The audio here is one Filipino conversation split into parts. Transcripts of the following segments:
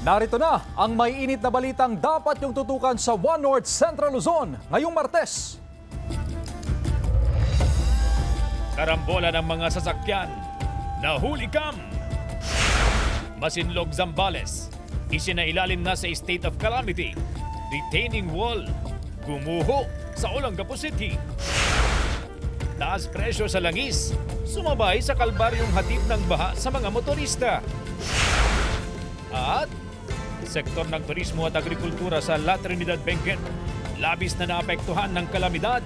Narito na ang may init na balitang dapat yung tutukan sa One North Central Luzon ngayong Martes. Karambola ng mga sasakyan. Nahuli kam! Masinlog Zambales. Isinailalim na sa state of calamity. Retaining wall. Gumuho sa Olongapo City. Taas presyo sa langis. Sumabay sa kalbaryong hatid ng baha sa mga motorista. At sektor ng turismo at agrikultura sa La Trinidad Benguet. Labis na naapektuhan ng kalamidad.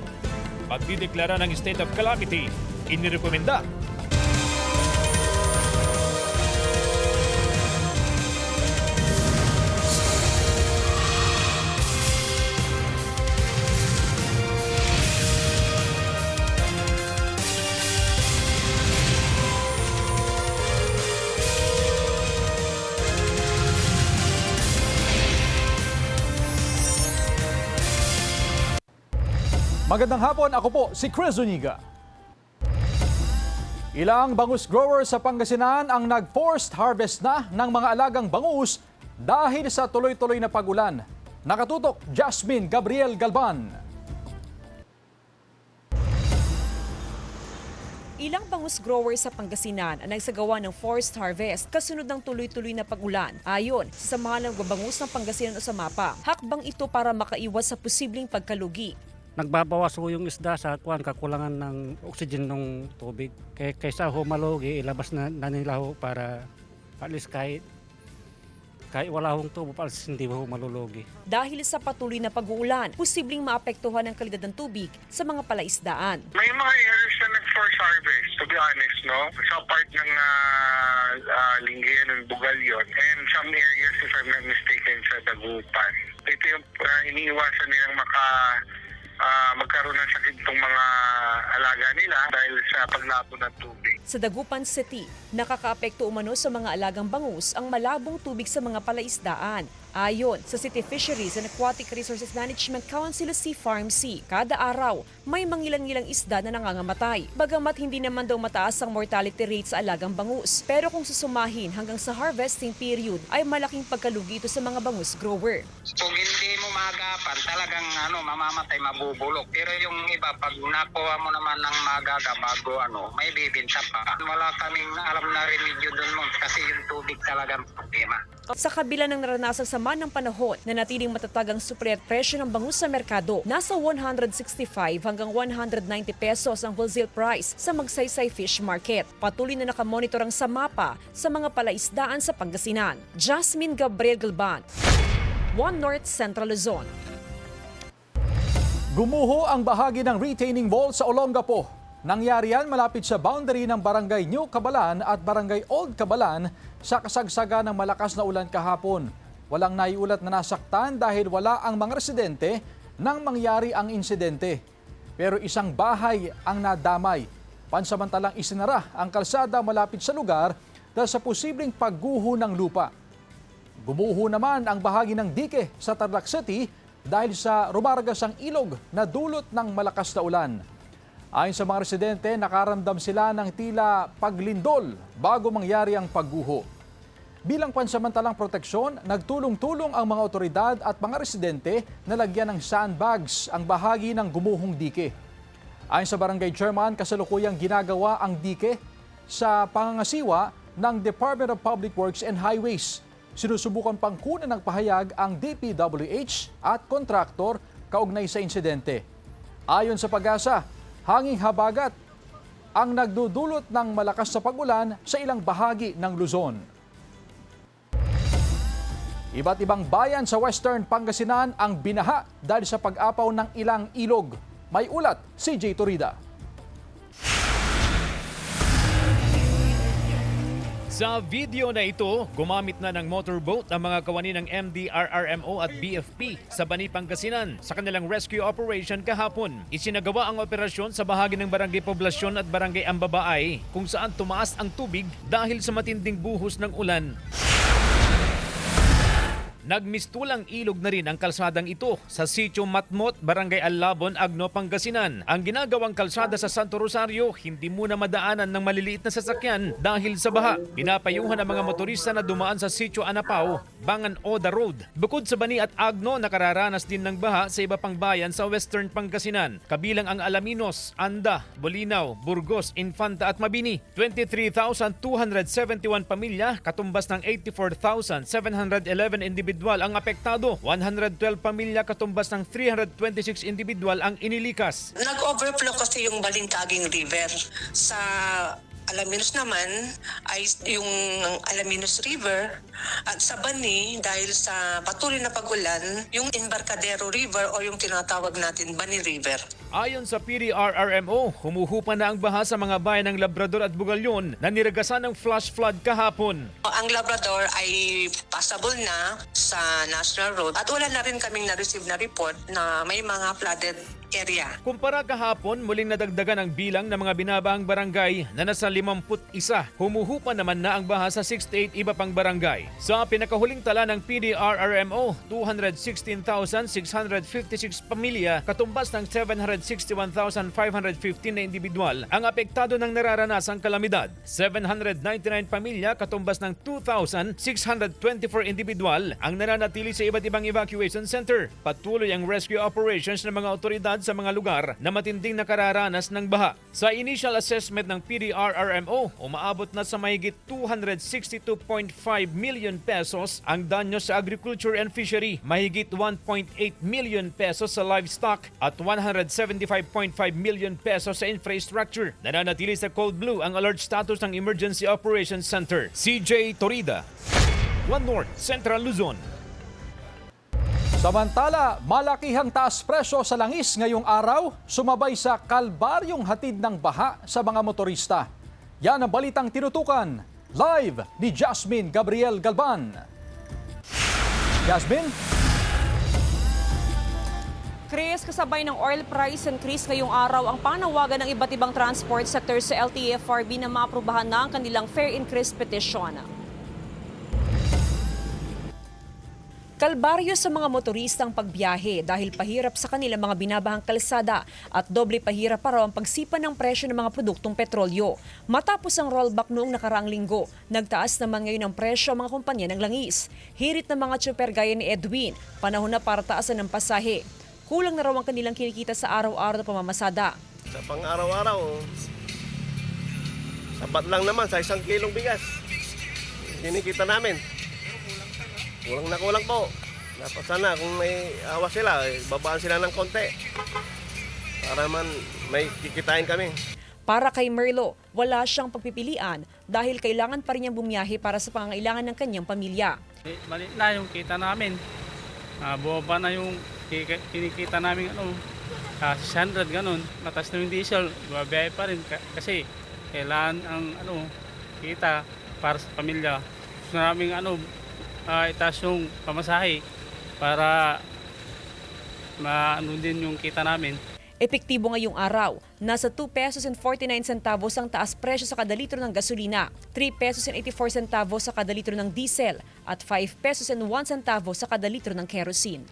Pagdideklara ng state of calamity, inirekomenda. Magandang hapon, ako po si Chris Zuniga. Ilang bangus growers sa Pangasinan ang nag-forced harvest na ng mga alagang bangus dahil sa tuloy-tuloy na pag-ulan. Nakatutok, Jasmine Gabriel Galban. Ilang bangus growers sa Pangasinan ang nagsagawa ng forced harvest kasunod ng tuloy-tuloy na pag-ulan. Ayon sa samahan ng bangus ng Pangasinan o sa MAPA, hakbang ito para makaiwas sa posibleng pagkalugi. Nagbabawas ho yung isda sa kakulangan ng oxygen ng tubig. Kaysa ho malugi, ilabas na nila ho para at least kahit wala hong tubo, at least hindi ho malulugi. Dahil sa patuloy na pag-uulan, posibleng maapektuhan ang kalidad ng tubig sa mga palaisdaan. May mga areas na nag-force harvest, to be honest, no? Sa part ng Lingayen and Bugalyon, and some areas, if I'm not mistaken, sa Dagupan. Ito yung iniiwasan nilang magkaroon ng sakit itong mga alaga nila dahil sa paglabo ng tubig. Sa Dagupan City, nakakaapekto umano sa mga alagang bangus ang malabong tubig sa mga palaisdaan. Ayon sa City Fisheries and Aquatic Resources Management Council Sea Farm C, kada araw may mangilan-ngilang isda na nangangamatay. Bagamat hindi naman daw mataas ang mortality rate sa alagang bangus. Pero kung susumahin hanggang sa harvesting period ay malaking pagkalugi ito sa mga bangus grower. Kung hindi mo maagapan, talagang mamamatay, mabubulok. Pero yung iba, pag nakuha mo naman ng magaga bago may bibinta pa. Wala kaming alam na remedyo dun mo kasi yung tubig talagang problema. Sa kabila ng naranasang sama ng panahon na natiling matatag ang supply at presyo ng bangus sa merkado, nasa 165 hanggang 190 pesos ang wholesale price sa Magsaysay Fish Market. Patuloy na nakamonitor ang SAMAPA sa mga palaisdaan sa Pangasinan. Jasmine Gabriel Galban, One North Central Luzon. Gumuho ang bahagi ng retaining wall sa Olongapo. Nangyari yan malapit sa boundary ng Barangay New Cabalan at Barangay Old Cabalan sa kasagsagan ng malakas na ulan kahapon. Walang naiulat na nasaktan dahil wala ang mga residente nang mangyari ang insidente. Pero isang bahay ang nadamay. Pansamantalang isinara ang kalsada malapit sa lugar dahil sa posibleng pagguho ng lupa. Gumuho naman ang bahagi ng dike sa Tarlac City dahil sa rumaragas ang ilog na dulot ng malakas na ulan. Ayon sa mga residente, nakaramdam sila ng tila paglindol bago mangyari ang pagguho. Bilang pansamantalang proteksyon, nagtulong-tulong ang mga otoridad at mga residente na lagyan ng sandbags ang bahagi ng gumuhong dike. Ayon sa barangay chairman, kasalukuyang ginagawa ang dike sa pangangasiwa ng Department of Public Works and Highways. Sinusubukan pang kunan ng pahayag ang DPWH at kontraktor kaugnay sa insidente. Ayon sa Pag-asa, hanging habagat ang nagdudulot ng malakas na pag-ulan sa ilang bahagi ng Luzon. Iba't ibang bayan sa Western Pangasinan ang binaha dahil sa pag-apaw ng ilang ilog. May ulat si Jay Torida. Sa video na ito, gumamit na ng motorboat ang mga kawani ng MDRRMO at BFP sa Bani, Pangasinan sa kanilang rescue operation kahapon. Isinagawa ang operasyon sa bahagi ng Barangay Poblasyon at Barangay Ambabaay kung saan tumaas ang tubig dahil sa matinding buhos ng ulan. Nagmistulang ilog na rin ang kalsadang ito sa Sitio Matmot, Barangay Alabon, Agno, Pangasinan. Ang ginagawang kalsada sa Santo Rosario hindi muna madaanan ng maliliit na sasakyan dahil sa baha. Pinapayuhan ang mga motorista na dumaan sa Sitio Anapao, Bangan Oda Road. Bukod sa Bani at Agno, nakararanas din ng baha sa iba pang bayan sa Western Pangasinan. Kabilang ang Alaminos, Anda, Bolinao, Burgos, Infanta at Mabini. 23,271 pamilya, katumbas ng 84,711 individual ang apektado. 112 pamilya, katumbas ng 326 individual ang inilikas. Nag-overflow kasi yung Balintaging River. Sa Alaminos naman ay yung Alaminos River, at sa Bani dahil sa patuloy na pag-ulan, yung Embarcadero River o yung tinatawag natin Bani River. Ayon sa PDRRMO, humuhupa na ang baha sa mga bayan ng Labrador at Bugalyon na niragasan ng flash flood kahapon. Ang Labrador ay passable na sa National Road at wala na rin kaming na-receive na report na may mga flooded area. Kumpara kahapon, muling nadagdagan ang bilang ng mga binabahang barangay na nasa 51. Humuhupa naman na ang baha sa 68 iba pang barangay. Sa pinakahuling tala ng PDRRMO, 216,656 pamilya, katumbas ng 761,515 na individual ang apektado ng nararanasang kalamidad. 799 pamilya, katumbas ng 2,624 individual ang nananatili sa iba't ibang evacuation center. Patuloy ang rescue operations ng mga otoridad sa mga lugar na matinding nakararanas ng baha. Sa initial assessment ng PDRRMO, umaabot na sa mahigit 262.5 million pesos ang danyo sa agriculture and fishery, mahigit 1.8 million pesos sa livestock at 175.5 million pesos sa infrastructure. Nananatili sa Cold Blue ang alert status ng Emergency Operations Center. CJ Torida, One North, Central Luzon. Samantala, malakihang taas presyo sa langis ngayong araw, sumabay sa kalbaryong hatid ng baha sa mga motorista. Yan ang balitang tinutukan. Live ni Jasmine Gabriel Galban. Jasmine? Chris, kasabay ng oil price increase ngayong araw ang panawagan ng iba't ibang transport sector sa LTFRB na maaprubahan na ang kanilang fare increase petition. Kalbaryo sa mga motorista ang pagbiyahe dahil pahirap sa kanilang mga binabahang kalsada at doble pahirap pa raw ang pagsipa ng presyo ng mga produktong petrolyo. Matapos ang rollback noong nakaraang linggo, nagtaas naman ngayon ang presyo ang mga kumpanya ng langis. Hirit ng mga tsuper gaya ni Edwin, panahon na para taasan ng pasahe. Kulang na raw ang kanilang kinikita sa araw-araw na pamamasada. Sa pang-araw-araw, sapat lang naman sa 1 kilong bigas. Kinikita namin. Kulang na kulang po. Dapat sana kung may awa sila, babaan sila ng konti. Para man may kikitain kami. Para kay Merlo, wala siyang pagpipilian dahil kailangan pa rin niyang bumiyahe para sa pangangailangan ng kanyang pamilya. Maliit na yung kita namin. Bumaba na yung kinikita namin 600 ganun. Matas na yung diesel, babiyahe pa rin kasi kailangan ang kita para sa pamilya. Gusto namin itaas yung pamasahe para maano din yung kita namin. Epektibo ngayong araw, nasa 2 pesos and 49 centavos ang taas presyo sa kada litro ng gasolina, 3 pesos and 84 centavos sa kada litro ng diesel, at 5 pesos and 1 centavo sa kada litro ng kerosene.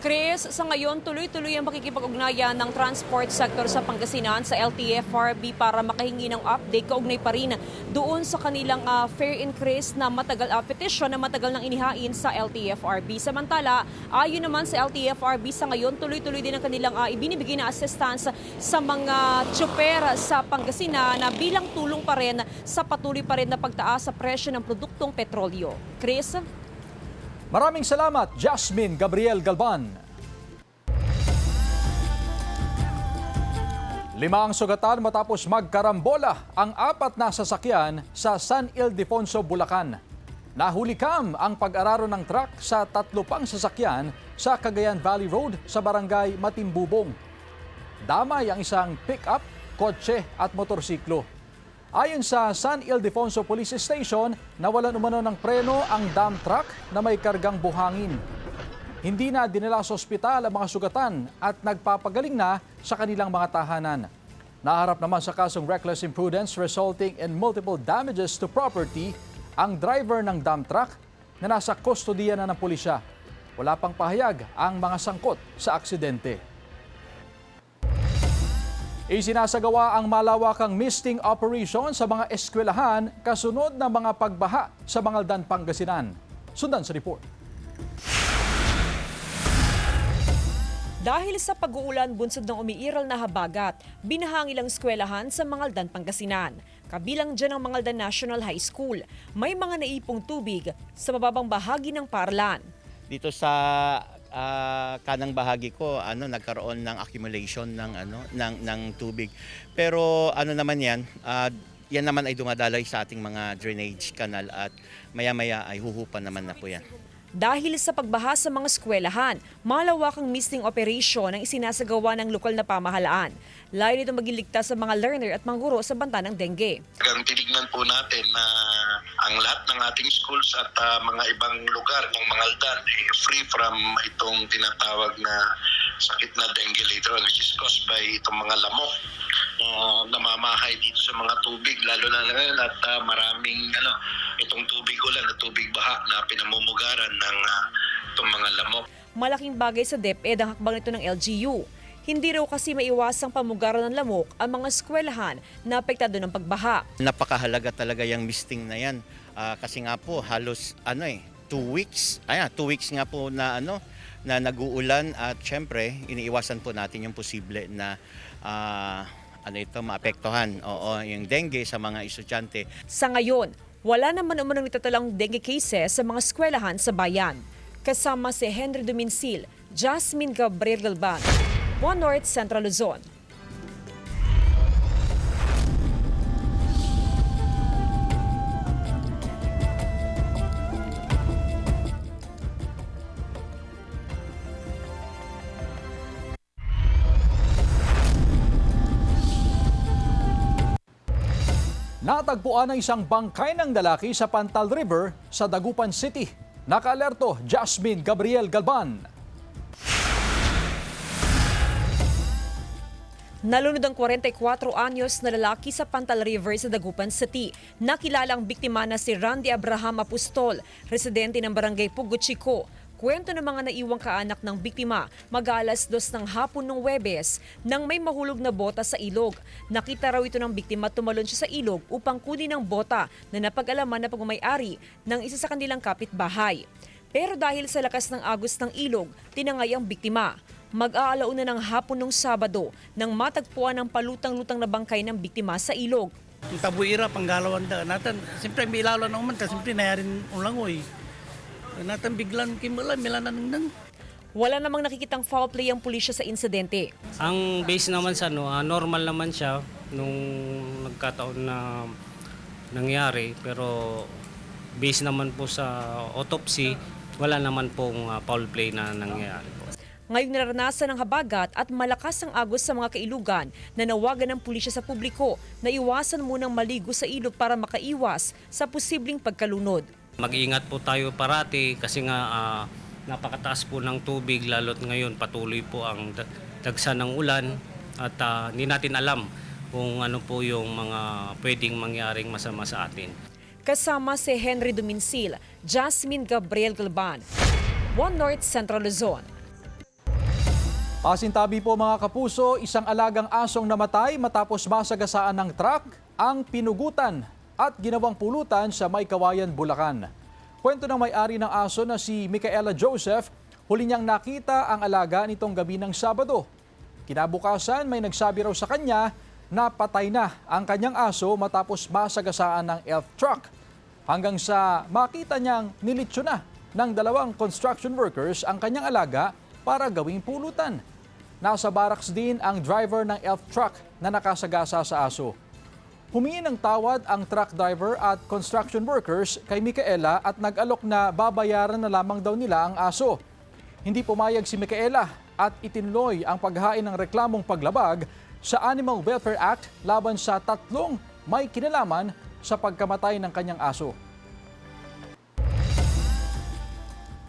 Chris, sa ngayon tuloy-tuloy ang makikipag-ugnayan ng transport sector sa Pangasinan sa LTFRB para makahingi ng update kaugnay pa rin doon sa kanilang fare increase na petition na matagal nang inihain sa LTFRB. Samantala, ayon naman sa LTFRB sa ngayon tuloy-tuloy din ang kanilang ibinibigay na assistance sa mga tsuper sa Pangasinan na bilang tulong pa rin sa patuloy pa rin na pagtaas sa presyo ng produktong petrolyo. Chris? Maraming salamat, Jasmine Gabriel Galban. 5 ang sugatan matapos magkarambola ang 4 na sasakyan sa San Ildefonso, Bulacan. Nahulikam ang pag-araro ng truck sa 3 pang sasakyan sa Cagayan Valley Road sa barangay Matimbubong. Damay ang isang pick-up, kotse at motorsiklo. Ayon sa San Ildefonso Police Station, nawalan umano ng preno ang dump truck na may kargang buhangin. Hindi na dinala sa ospital ang mga sugatan at nagpapagaling na sa kanilang mga tahanan. Naharap naman sa kasong reckless imprudence resulting in multiple damages to property ang driver ng dump truck na nasa kustodiya na ng pulisya. Wala pang pahayag ang mga sangkot sa aksidente. Isinasagawa ang malawakang misting operation sa mga eskwelahan kasunod ng mga pagbaha sa Bangaldan, Pangasinan. Sundan sa report. Dahil sa pag-uulan bunsod ng umiiral na habagat, binahang ilang eskwelahan sa Mangaldan, Pangasinan. Kabilang dyan ang Mangaldan National High School. May mga naipong tubig sa mababang bahagi ng paaralan. Dito sa kanang bahagi ko, nagkaroon ng accumulation ng tubig. Pero naman yan, yan naman ay dumadaloy sa ating mga drainage canal at maya-maya ay huhupan naman na po yan. Dahil sa pagbaha sa mga eskwelahan, malawakang misting operation ang isinasagawa ng lokal na pamahalaan. Layo nito maging ligtas sa mga learner at mga guro sa banta ng dengue. Tinignan po natin na ang lahat ng ating schools at mga ibang lugar ng Mangaldan free from itong tinatawag na sakit na dengue later on, which is caused by itong mga lamok na namamahay dito sa mga tubig, lalo na ngayon at maraming itong tubig ulan at tubig baha na pinamumugaran ng itong mga lamok. Malaking bagay sa DepEd ang hakbang nito ng LGU. Hindi raw kasi maiwasang pamugaran ng lamok ang mga eskwelahan na apektado ng pagbaha. Napakahalaga talaga yung misting na yan. Kasi nga po halos 2 weeks. 2 weeks nga po na na nag-uulan at syempre iniiwasan po natin yung posible na maapektuhan yung dengue sa mga estudyante. Sa ngayon, wala naman umunong itatalang dengue cases sa mga eskwelahan sa bayan. Kasama si Henry Duminsil, Jasmine Gabriel Galban, One North Central Luzon. Natagpuan ang isang bangkay ng lalaki sa Pantal River sa Dagupan City. Nakaalerto, Jasmine Gabriel Galban. Nalunod ang 44 anyos na lalaki sa Pantal River sa Dagupan City. Nakilala ang biktima na si Randy Abraham Apostol, residente ng barangay Pugo Chico. Kwento ng mga naiwang kaanak ng biktima, mag-alas 2 ng hapon ng Huwebes nang may mahulog na bota sa ilog. Nakita raw ito ng biktima at tumalon siya sa ilog upang kunin ang bota na napag-alaman na pagmamayari ng isa sa kanilang kapitbahay. Pero dahil sa lakas ng agos ng ilog, tinangay ang biktima. Mag-aalauna ng hapon ng Sabado nang matagpuan ang palutang-lutang na bangkay ng biktima sa ilog. Ang tabuira, panggalawan da natin. Siyempre may ilalo na umanta, siyempre nayarin ulangoy. Natin biglan kimala, milanan nang. Wala namang nakikitang foul play ang pulisya sa insidente. Ang base naman sa normal naman siya nung nagkataon na nangyari. Pero base naman po sa autopsy, wala naman pong foul play na nangyari po. Ngayong naranasan ng habagat at malakas ang agos sa mga kailugan, nanawagan ng pulisya sa publiko na iwasan munang maligo sa ilog para makaiwas sa posibleng pagkalunod. Mag-iingat po tayo parati kasi nga napakataas po ng tubig lalo't ngayon patuloy po ang dagsa ng ulan at hindi natin alam kung ano po yung mga pwedeng mangyaring masama sa atin. Kasama si Henry Duminsil, Jasmine Gabriel Galban, One North Central Luzon. Pasintabi po mga kapuso, isang alagang asong namatay matapos masagasaan ng truck ang pinugutan at ginawang pulutan sa Maykawayan, Bulacan. Kwento ng may-ari ng aso na si Micaela Joseph, huli niyang nakita ang alaga nitong gabi ng Sabado. Kinabukasan may nagsabi raw sa kanya na patay na ang kanyang aso matapos masagasaan ng elf truck. Hanggang sa makita niyang nilitsyo na ng 2 construction workers ang kanyang alaga para gawing pulutan. Nasa barracks din ang driver ng elf truck na nakasagasa sa aso. Humingi ng tawad ang truck driver at construction workers kay Micaela at nag-alok na babayaran na lamang daw nila ang aso. Hindi pumayag si Micaela at itinuloy ang paghain ng reklamong paglabag sa Animal Welfare Act laban sa 3 may kinalaman sa pagkamatay ng kanyang aso.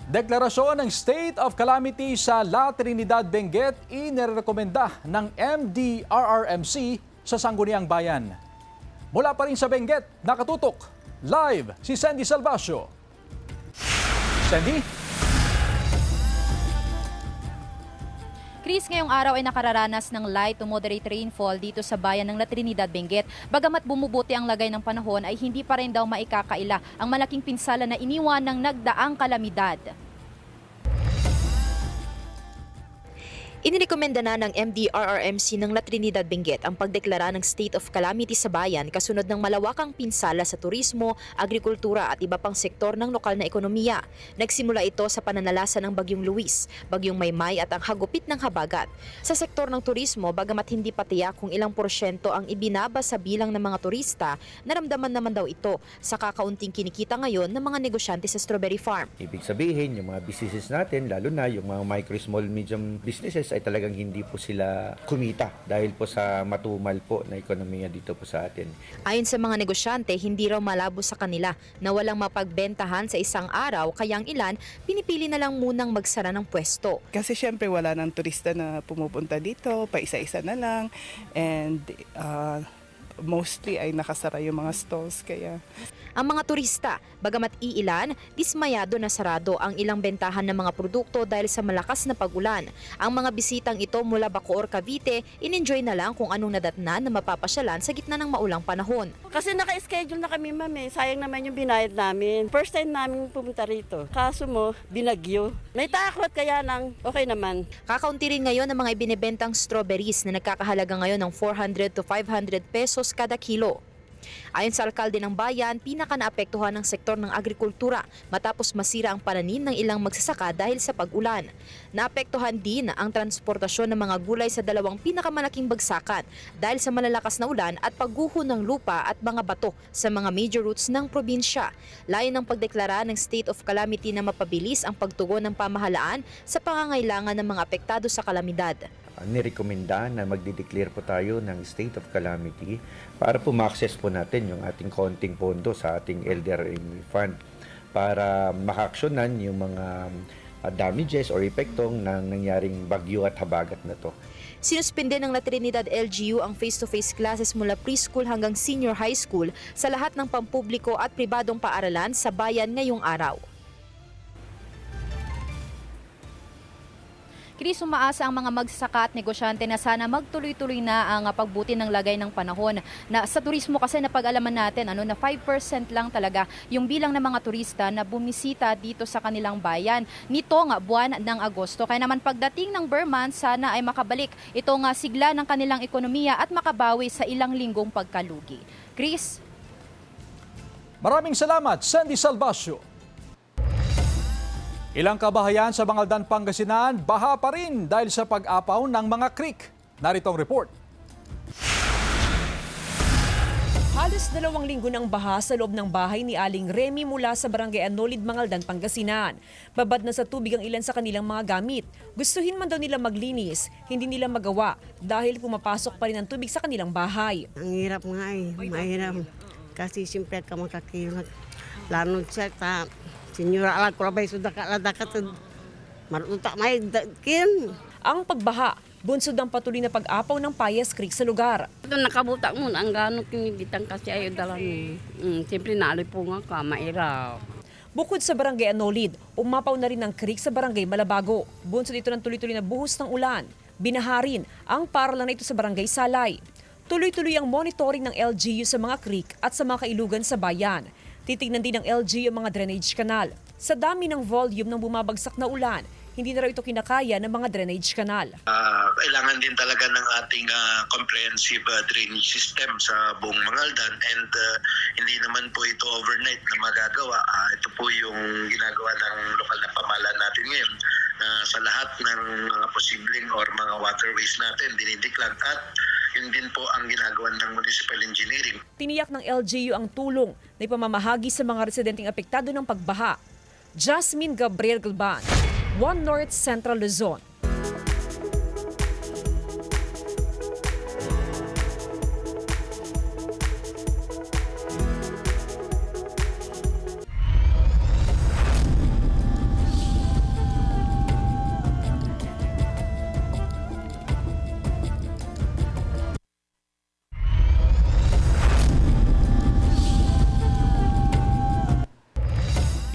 Deklarasyon ng State of Calamity sa La Trinidad, Benguet inirekomenda ng MDRRMC sa Sangguniang Bayan. Mula pa rin sa Benguet, nakatutok, Live si Sandy Salvacio. Sandy? Chris, ngayong araw ay nakararanas ng light to moderate rainfall dito sa bayan ng La Trinidad, Benguet. Bagamat bumubuti ang lagay ng panahon ay hindi pa rin daw maikakaila ang malaking pinsala na iniwan ng nagdaang kalamidad. Inirekomenda na ng MDRRMC ng La Trinidad, Benguet ang pagdeklara ng state of calamity sa bayan kasunod ng malawakang pinsala sa turismo, agrikultura at iba pang sektor ng lokal na ekonomiya. Nagsimula ito sa pananalasa ng Bagyong Luis, Bagyong Maymay at ang hagupit ng habagat. Sa sektor ng turismo, bagamat hindi pa tiyak kung ilang porsyento ang ibinaba sa bilang ng mga turista, naramdaman naman daw ito sa kakaunting kinikita ngayon ng mga negosyante sa strawberry farm. Ibig sabihin, yung mga businesses natin, lalo na yung mga micro, small, medium businesses ay talagang hindi po sila kumita dahil po sa matumal po na ekonomiya dito po sa atin. Ayon sa mga negosyante, hindi raw malabo sa kanila na walang mapagbentahan sa isang araw kaya ang ilan pinipili na lang munang magsara ng pwesto. Kasi syempre wala nang turista na pumupunta dito, pa isa-isa na lang and mostly ay nakasara yung mga stalls kaya. Ang mga turista, bagamat iilan, dismayado na sarado ang ilang bentahan ng mga produkto dahil sa malakas na pag-ulan. Ang mga bisitang ito mula Bacoor, Cavite, in-enjoy na lang kung anong nadatnan na mapapasyalan sa gitna ng maulang panahon. Kasi naka-schedule na kami, ma'am. Sayang naman yung binayad namin. First time namin pumunta rito. Kaso mo, binagyo. May takot kaya nang okay naman. Kakaunti rin ngayon ang mga ibinebentang strawberries na nagkakahalaga ngayon ng 400 to 500 pesos kada kilo. Ayon sa alkalde ng bayan, pinaka-naapektuhan ng sektor ng agrikultura matapos masira ang pananim ng ilang magsasaka dahil sa pag-ulan. Naapektuhan din ang transportasyon ng mga gulay sa dalawang pinakamalaking bagsakan dahil sa malalakas na ulan at pagguho ng lupa at mga bato sa mga major routes ng probinsya. Layon ng pagdeklara ng state of calamity na mapabilis ang pagtugon ng pamahalaan sa pangangailangan ng mga apektado sa kalamidad. Nirekomenda na magdideclare po tayo ng state of calamity para po ma-access po natin yung ating konting pondo sa ating LDRME fund para maka-aksyonan yung mga damages or epektong ng nangyaring bagyo at habagat na to. Sinuspinde ng La Trinidad LGU ang face-to-face classes mula preschool hanggang senior high school sa lahat ng pampubliko at pribadong paaralan sa bayan ngayong araw. Chris, umaasa ang mga magsasaka at negosyante na sana magtuloy-tuloy na ang pagbuti ng lagay ng panahon. Na sa turismo kasi napag-alaman natin na 5% lang talaga yung bilang ng mga turista na bumisita dito sa kanilang bayan nitong buwan ng Agosto. Kaya naman pagdating ng Burman, sana ay makabalik itong sigla ng kanilang ekonomiya at makabawi sa ilang linggong pagkalugi. Chris? Maraming salamat, Sandy Salvacio. Ilang kabahayan sa Bangaldan, Pangasinan, baha pa rin dahil sa pag-apaw ng mga creek. Narito ang report. Halos 2 linggo ng baha sa loob ng bahay ni Aling Remy mula sa Barangay Anolid, Mangaldan, Pangasinan. Babad na sa tubig ang ilan sa kanilang mga gamit. Gustuhin man daw nila maglinis, hindi nila magawa dahil pumapasok pa rin ang tubig sa kanilang bahay. Ang hirap nga mahirap. Kasi siyempre ka makakilot. Lalo siya ta Senyora alag kurabay sudah kaladakat marutak may kin. Ang pagbaha, bunsod ang patuloy na pag-apaw ng Payas Creek sa lugar. Ito nakabutak mo ang gano'ng kinigitang kasi ayaw dalan. Siyempre naaloy po nga ka, mairaw. Bukod sa Barangay Anolid, umapaw na rin ang creek sa Barangay Malabago. Bunsod ito ng tuloy-tuloy na buhos ng ulan. Binaharin ang paralan na ito sa Barangay Salay. Tuloy-tuloy ang monitoring ng LGU sa mga creek at sa mga kailugan sa bayan. Titignan din ng LGU ang mga drainage canal. Sa dami ng volume ng bumabagsak na ulan, hindi na raw ito kinakaya ng mga drainage canal. Kailangan din talaga ng ating comprehensive drainage system sa buong Mangaldan and hindi naman po ito overnight na magagawa. Ito po yung ginagawa ng lokal na pamahalaan natin ngayon sa lahat ng mga posibleng or mga waterways natin dinidiklat at yun din po ang ginagawa ng municipal engineering. Tiniyak ng LGU ang tulong na ipamamahagi sa mga residenteng apektado ng pagbaha. Jasmine Gabriel Galban, One North Central Luzon.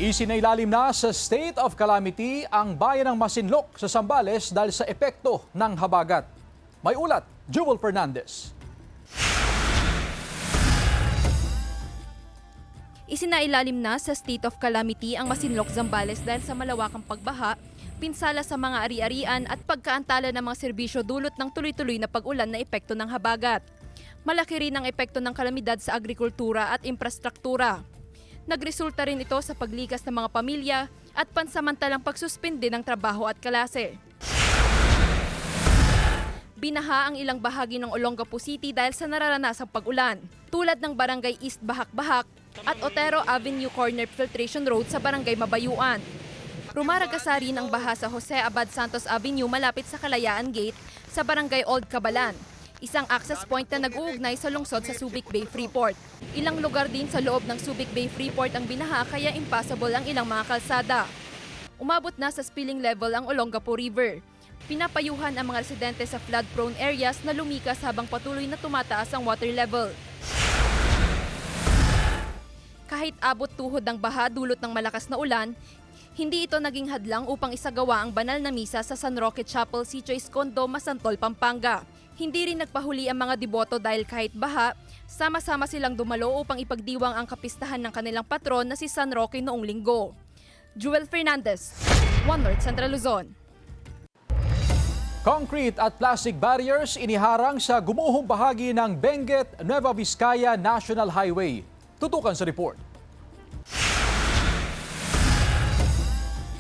Isinailalim na sa state of calamity ang bayan ng Masinloc sa Zambales dahil sa epekto ng habagat. May ulat, Jewel Fernandez. Isinailalim na sa state of calamity ang Masinloc, Zambales dahil sa malawakang pagbaha, pinsala sa mga ari-arian at pagkaantala ng mga serbisyo dulot ng tuloy-tuloy na pag-ulan na epekto ng habagat. Malaki rin ang epekto ng kalamidad sa agrikultura at infrastruktura. Nagresulta rin ito sa pagligas ng mga pamilya at pansamantalang pagsuspende ng trabaho at klase. Binaha ang ilang bahagi ng Olongapo City dahil sa nararanasang pag-ulan, tulad ng Barangay East Bahak-Bahak at Otero Avenue Corner Filtration Road sa Barangay Mabayuan. Rumaragasa rin ang baha sa Jose Abad Santos Avenue malapit sa Kalayaan Gate sa Barangay Old Cabalan, isang access point na nag-uugnay sa lungsod sa Subic Bay Freeport. Ilang lugar din sa loob ng Subic Bay Freeport ang binaha kaya impossible ang ilang mga kalsada. Umabot na sa spilling level ang Olongapo River. Pinapayuhan ang mga residente sa flood-prone areas na lumikas habang patuloy na tumataas ang water level. Kahit abot tuhod ang baha dulot ng malakas na ulan, hindi ito naging hadlang upang isagawa ang banal na misa sa San Roque Chapel, Sitio Escondo, Masantol, Pampanga. Hindi rin nagpahuli ang mga deboto dahil kahit baha, sama-sama silang dumalo upang ipagdiwang ang kapistahan ng kanilang patron na si San Roque noong linggo. Jewel Fernandez, One North Central Luzon. Concrete at plastic barriers iniharang sa gumuhong bahagi ng Benguet, Nueva Vizcaya National Highway. Tutukan sa report.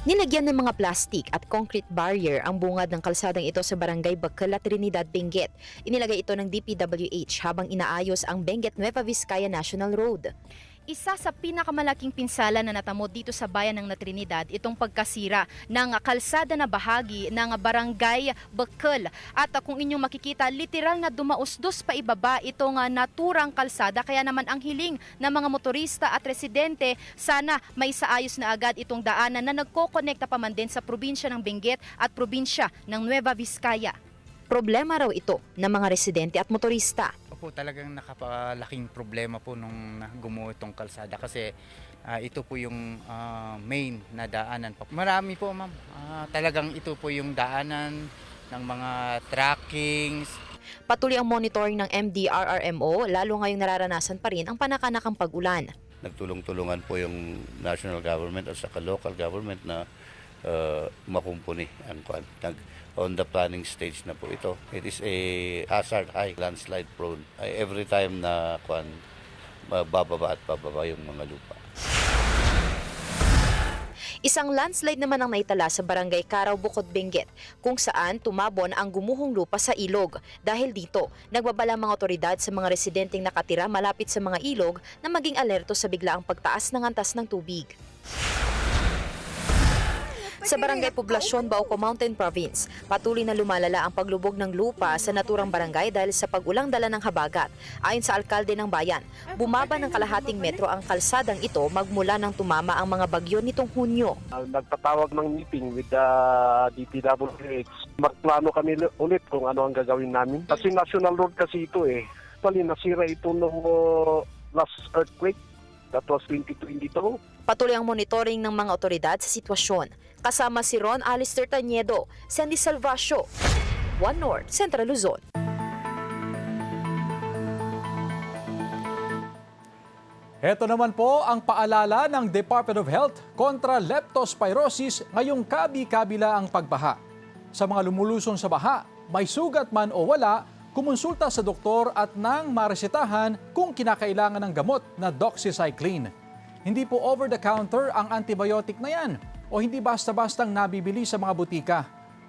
Nilagyan ng mga plastic at concrete barrier ang bungad ng kalsadang ito sa Barangay Bacala, Trinidad, Benguet. Inilagay ito ng DPWH habang inaayos ang Benguet, Nueva Vizcaya National Road. Isa sa pinakamalaking pinsala na natamo dito sa bayan ng Trinidad itong pagkasira ng kalsada na bahagi ng Barangay Bacala. At kung inyong makikita, literal na dumausdos pa ibaba itong naturang kalsada. Kaya naman ang hiling ng mga motorista at residente, sana may saayos na agad itong daanan na nagkokonekta pa man din sa probinsya ng Benguet at probinsya ng Nueva Vizcaya. Problema raw ito ng mga residente at motorista. Po talagang nakapalaking problema po nung gumuho itong kalsada kasi ito po yung main na daanan. Marami po ma'am, talagang ito po yung daanan ng mga trackings. Patuloy ang monitoring ng MDRRMO, lalo ngayong nararanasan pa rin ang panakanakang pag-ulan. Nagtulong-tulungan po yung national government at saka local government na makumpuni ang on the planning stage na po ito. It is a hazard high, landslide prone. Every time na bababa at bababa yung mga lupa. Isang landslide naman ang naitala sa Barangay Caraw, Bukod, Benguet, kung saan tumabon ang gumuhong lupa sa ilog. Dahil dito, nagbabala mga otoridad sa mga residenteng nakatira malapit sa mga ilog na maging alerto sa biglaang pagtaas ng antas ng tubig. Sa Barangay Poblacion, Bauco Mountain Province, patuloy na lumalala ang paglubog ng lupa sa naturang barangay dahil sa pagulang dala ng habagat. Ayon sa alkalde ng bayan, bumaba ng kalahating metro ang kalsadang ito magmula nang tumama ang mga bagyo nitong Hunyo. Nagtatawag ng meeting with the DPWH. Magplano kami ulit kung ano ang gagawin namin. Kasi national road kasi ito eh. Actually, nasira ito nung last earthquake. That was 2022. Patuloy ang monitoring ng mga otoridad sa sitwasyon. Kasama si Ron Alister Tañedo, Sandy Salvacio, One North, Central Luzon. Ito naman po ang paalala ng Department of Health kontra leptospirosis ngayong kabi-kabila ang pagbaha. Sa mga lumulusong sa baha, may sugat man o wala, kumonsulta sa doktor at nang maresetahan kung kinakailangan ng gamot na doxycycline. Hindi po over-the-counter ang antibiotic na yan o hindi basta-bastang nabibili sa mga butika.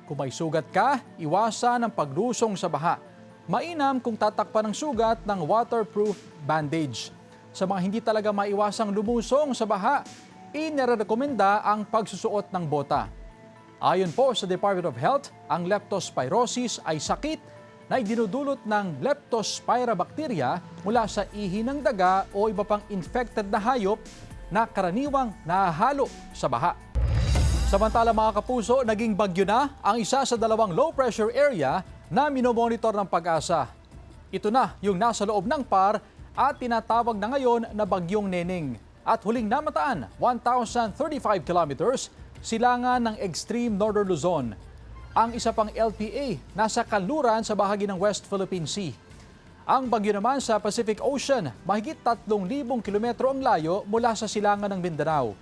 Kung may sugat ka, iwasan ang paglusong sa baha. Mainam kung tatakpan ng sugat ng waterproof bandage. Sa mga hindi talaga maiwasang lumusong sa baha, inirekomenda ang pagsusuot ng bota. Ayon po sa Department of Health, ang leptospirosis ay sakit na idinudulot ng Leptospira bacteria mula sa ihi ng daga o iba pang infected na hayop na karaniwang nahahalo sa baha. Samantala mga kapuso, naging bagyo na ang isa sa dalawang low pressure area na minomonitor ng Pag-asa. Ito na yung nasa loob ng PAR at tinatawag na ngayon na Bagyong Neneng. At huling namataan, 1,035 kilometers, silangan ng extreme northern Luzon. Ang isa pang LPA nasa kanluran sa bahagi ng West Philippine Sea. Ang bagyo naman sa Pacific Ocean, mahigit 3,000 kilometro ang layo mula sa silangan ng Mindanao.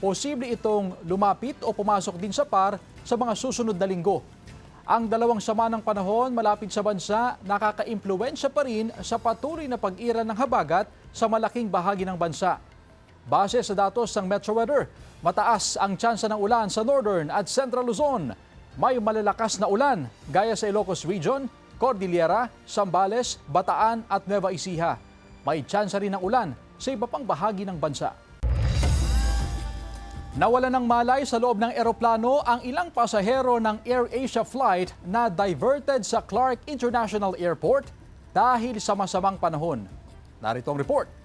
Posible itong lumapit o pumasok din sa PAR sa mga susunod na linggo. Ang dalawang sama ng panahon malapit sa bansa nakaka-impluwensya pa rin sa patuloy na pag-ira ng habagat sa malaking bahagi ng bansa. Base sa datos ng Metro Weather, mataas ang tsansa ng ulan sa Northern at Central Luzon. May malalakas na ulan gaya sa Ilocos Region, Cordillera, Zambales, Bataan at Nueva Ecija. May tsansa rin ng ulan sa iba pang bahagi ng bansa. Nawala ng malay sa loob ng eroplano ang ilang pasahero ng AirAsia flight na diverted sa Clark International Airport dahil sa masamang panahon. Narito ang report.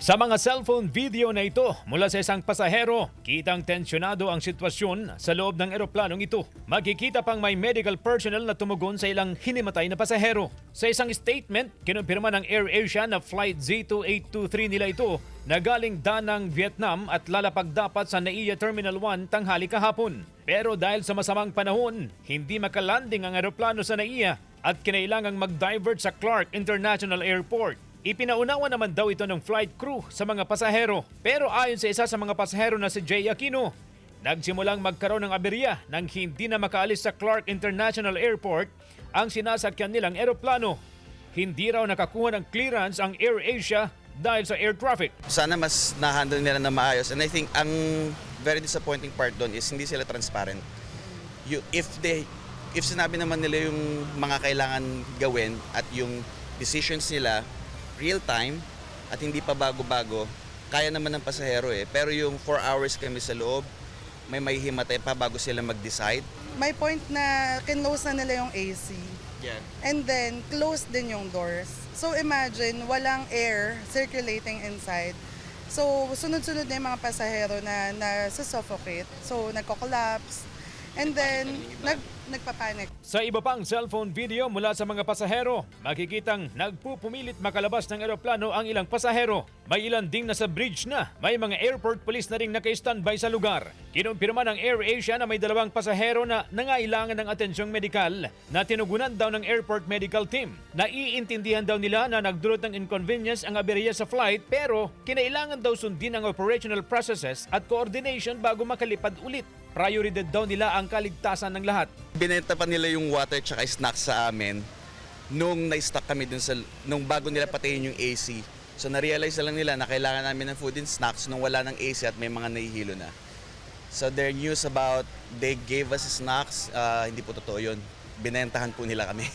Sa mga cellphone video na ito mula sa isang pasahero, kitang tensyonado ang sitwasyon sa loob ng eroplanong ito. Makikita pang may medical personnel na tumugon sa ilang hinimatay na pasahero. Sa isang statement, kinumpirma ng AirAsia na flight Z2823 nila ito na galing Danang, Vietnam at lalapag dapat sa NAIA Terminal 1 tanghali kahapon. Pero dahil sa masamang panahon, hindi makalanding ang eroplano sa NAIA at kinailangang mag-divert sa Clark International Airport. Ipinaunawa naman daw ito ng flight crew sa mga pasahero. Pero ayon sa isa sa mga pasahero na si Jay Aquino, nagsimulang magkaroon ng aberya nang hindi na makaalis sa Clark International Airport ang sinasakyan nilang eroplano. Hindi raw nakakuha ng clearance ang AirAsia dahil sa air traffic. Sana mas na-handle nila na maayos. And I think ang very disappointing part doon is hindi sila transparent. If sinabi naman nila yung mga kailangan gawin at yung decisions nila real time at hindi pa bago-bago, kaya naman ng pasahero eh. Pero yung 4 hours kami sa loob, may himatay pa bago sila mag-decide. May point na kinlose na nila yung AC. Yeah. And then, close din yung doors. So imagine, walang air circulating inside. So sunod-sunod na yung mga pasahero na nasusuffocate. So nagko-collapse. And then, nagpapanik. Sa iba pang cellphone video mula sa mga pasahero, makikitang nagpupumilit makalabas ng eroplano ang ilang pasahero. May ilan ding nasa bridge na. May mga airport police na ring naka-standby sa lugar. Kinumpirma ng AirAsia na may 2 pasahero na nangailangan ng atensyong medikal na tinugunan daw ng airport medical team. Naiintindihan daw nila na nagdulot ng inconvenience ang aberya sa flight pero kinailangan daw sundin ang operational processes at coordination bago makalipad ulit. Prioridad daw nila ang kaligtasan ng lahat. Binenta pa nila yung water tsaka snacks sa amin nung na-stuck kami dun nung bago nila patayin yung AC. So na-realize lang nila na kailangan namin ng food and snacks nung wala ng AC at may mga nahihilo na. So their news about they gave us snacks, hindi po totoo yun. Binentahan po nila kami.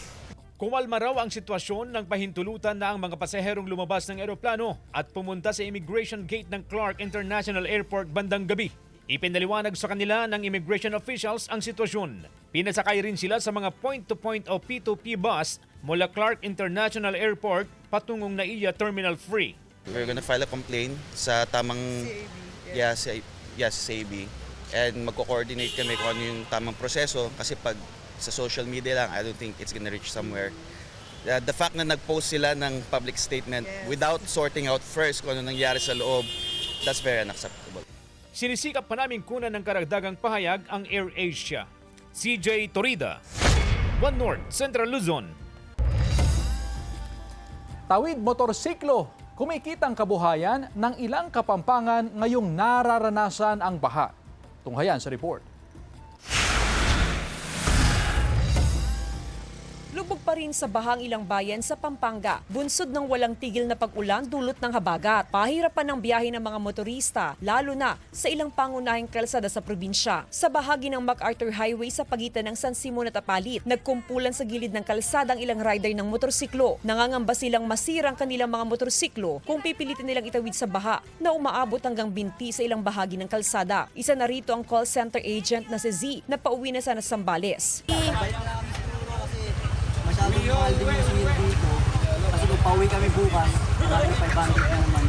Kumalma raw ang sitwasyon ng pahintulutan na ang mga pasaherong lumabas ng eroplano at pumunta sa immigration gate ng Clark International Airport bandang gabi. Ipinaliwanag sa kanila ng immigration officials ang sitwasyon. Pinasakay rin sila sa mga point-to-point o P2P bus mula Clark International Airport patungong NAIA Terminal 3. We're gonna file a complaint sa tamang CAB. And magko-coordinate kami kung ano yung tamang proseso kasi pag sa social media lang, I don't think it's gonna reach somewhere. The fact na nag-post sila ng public statement without sorting out first kung ano nangyari sa loob, that's very unacceptable. Sinisikap pa namin kunan ng karagdagang pahayag ang AirAsia. CJ Torida, One North, Central Luzon. Tawid motorsiklo, kumikitang kabuhayan ng ilang Kapampangan ngayong nararanasan ang baha. Tunghayan sa report. Lubog pa rin sa bahang ilang bayan sa Pampanga. Bunsod ng walang tigil na pag-ulan dulot ng habagat. Pahirapan ng biyahe ng mga motorista, lalo na sa ilang pangunahing kalsada sa probinsya. Sa bahagi ng MacArthur Highway sa pagitan ng San Simon at Apalit, nagkumpulan sa gilid ng kalsada ang ilang rider ng motorsiklo. Nangangamba silang masirang kanilang mga motorsiklo kung pipilitin nilang itawid sa baha na umaabot hanggang binti sa ilang bahagi ng kalsada. Isa na rito ang call center agent na si Z na pauwi na sana sa Zambales. Masyadong mahal din yung singil dito. Kasi kung pauwi kami bukas, marami 500 na naman.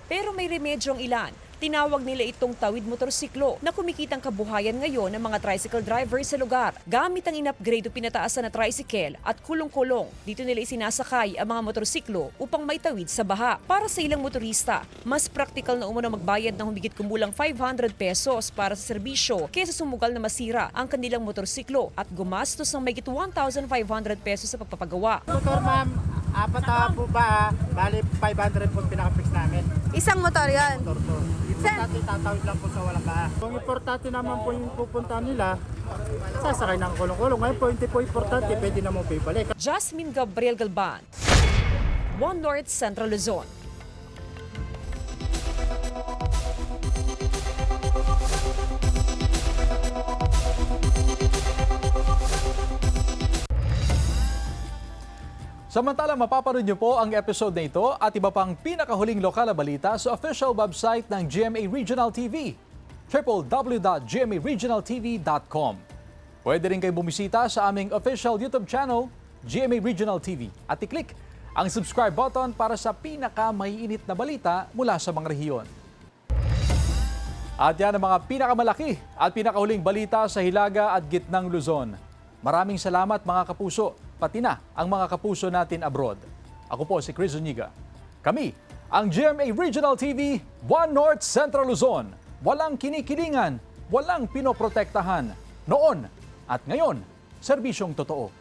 Pero may remedyong ilan. Tinawag nila itong tawid motorsiklo na kumikitang kabuhayan ngayon ng mga tricycle driver sa lugar. Gamit ang in-upgrade o pinataasan na tricycle at kulong-kulong, dito nila isinasakay ang mga motorsiklo upang maitawid sa baha. Para sa ilang motorista, mas praktikal na umano magbayad ng humigit kumulang 500 pesos para sa serbisyo kaysa sumugal na masira ang kanilang motorsiklo at gumastos ng mahigit 1,500 pesos sa pagpapagawa. Motor ma'am, apat na po ba? Bali 500 po pinaka-fix namin. Isang motor yan? Motor to. Importante tatawid lang po sa walang baha. Kung importante naman po yung pupuntahan nila, sasakay ng kulong-kulong. Ngayon po, hindi po importante, pwede naman po ibalik. Jasmine Gabriel Galban, One North Central Luzon. Samantala, mapapanood niyo po ang episode na ito at iba pang pinakahuling lokal na balita sa official website ng GMA Regional TV, www.gmaregionaltv.com. Pwede rin kayo bumisita sa aming official YouTube channel, GMA Regional TV, at i-click ang subscribe button para sa pinakamaiinit na balita mula sa mga rehiyon. At yan ang mga pinakamalaki at pinakahuling balita sa Hilaga at Gitnang Luzon. Maraming salamat mga kapuso, pati na ang mga kapuso natin abroad. Ako po si Chris Zuniga. Kami, ang GMA Regional TV, One North Central Luzon. Walang kinikilingan, walang pinoprotektahan. Noon at ngayon, serbisyong totoo.